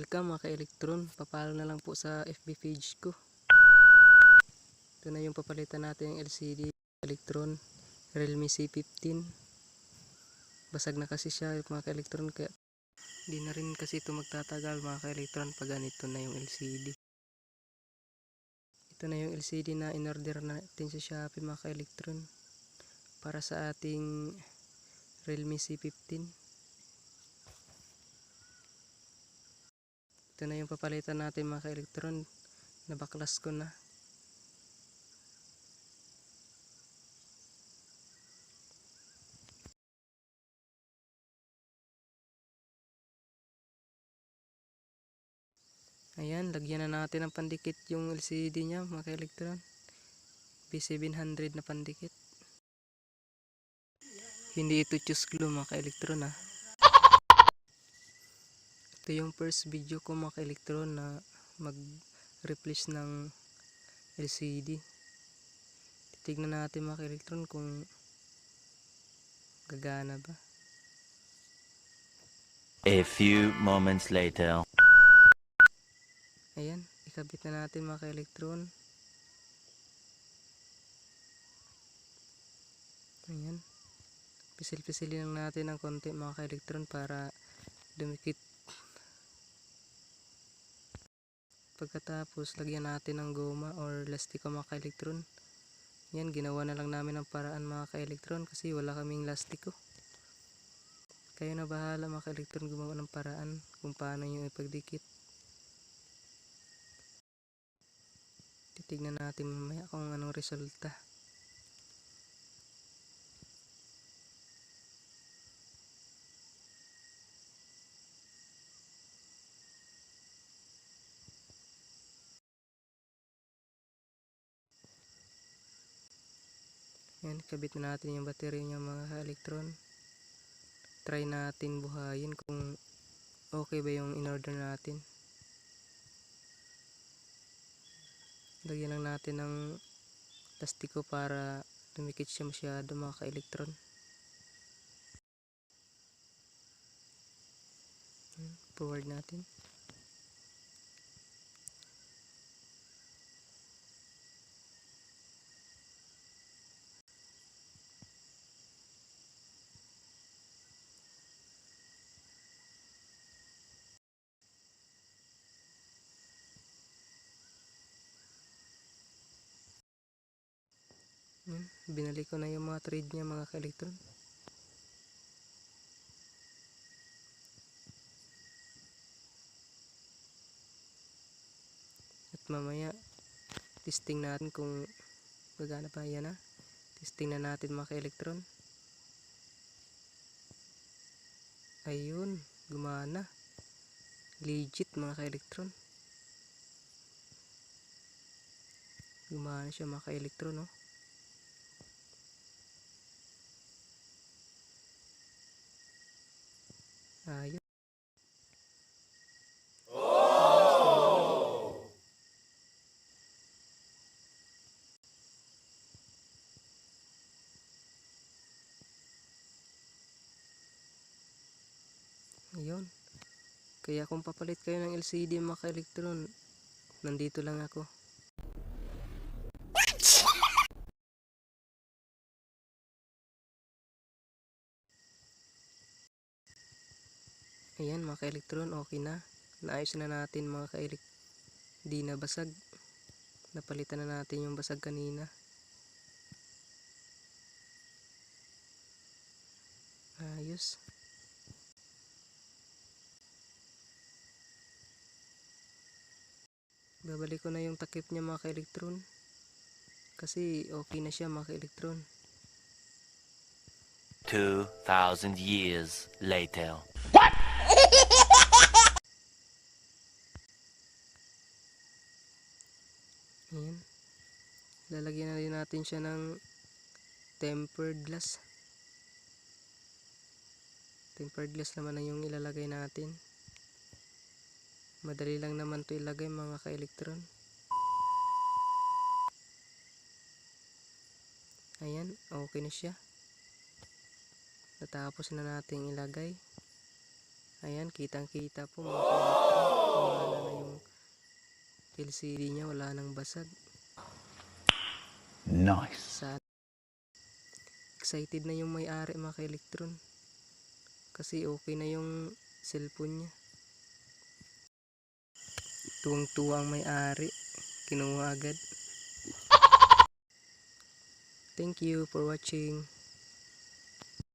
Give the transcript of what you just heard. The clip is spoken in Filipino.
Welcome mga ka-elektron, papalo na lang po sa FB page ko. Ito na yung papalitan natin yung LCD Elektron Realme C15. Basag na kasi siya mga ka-elektron, kaya di na rin kasi ito magtatagal mga ka-elektron pag ganito na yung LCD. Ito na yung LCD na in-order natin sa Shopee mga ka-elektron para sa ating Realme C15. Ito na yung papalitan natin mga ka-elektron. Nabaklas ko na. Ayan, lagyan na natin ng pandikit yung LCD nya mga ka-elektron. B700 na pandikit. Hindi ito choose glue mga ka-elektron ha. Ito yung first video ko mga ka-elektron na mag-replace ng LCD. Titignan natin mga ka-elektron kung gagana ba. A few moments later. Ayan, ikabit na natin mga ka-elektron. Ayan. Pisil-pisilin lang natin ng konti mga ka-elektron para dumikit. Pagkatapos, lagyan natin ng goma or lastiko mga ka-elektron. Yan, ginawa na lang namin ng paraan mga ka-elektron kasi wala kaming lastiko. Kayo na bahala mga ka-elektron gumawa ng paraan kung paano yung ipagdikit. Titignan natin mamaya kung anong resulta. Yan, kabit na natin yung battery niya mga ka-elektron. Try natin buhayin kung okay ba yung in-order natin. Lagyan lang natin ng plastiko para dumikit siya masyado mga ka-elektron. Forward natin. Binalik ko na yung mga thread niya mga ka-elektron. At mamaya testing natin kung gagana pa. Yan na. Testing na natin mga ka-elektron. Ayun, gumana. Legit mga ka-elektron. Gumana siya mga ka-elektron, no? Ayun. Ayun. Kaya kung papalit kayo ng LCD mga ka-elektron, nandito lang ako. Ayan mga ka-elektron, okay na. Naayos na natin mga ka-elektron. Di na basag. Napalitan na natin yung basag kanina. Ayos. Babalik ko na yung takip niya mga ka-elektron. Kasi okay na siya mga ka-elektron. 2,000 years later. Ayan. Lalagyan na rin natin siya ng tempered glass. Tempered glass naman na yung ilalagay natin. Madali lang naman to ilagay mga ka-elektron. Ayan, okay na siya. Natapos na natin ilagay. Ayan, kitang kita po mga ka-elektron. Wala na yung LCD niya, wala nang basag. Nice. Excited na yung may-ari mga ka-elektron. Kasi okay na yung cellphone niya. Tuwang-tuwa ang may-ari. Kinuha agad. Thank you for watching.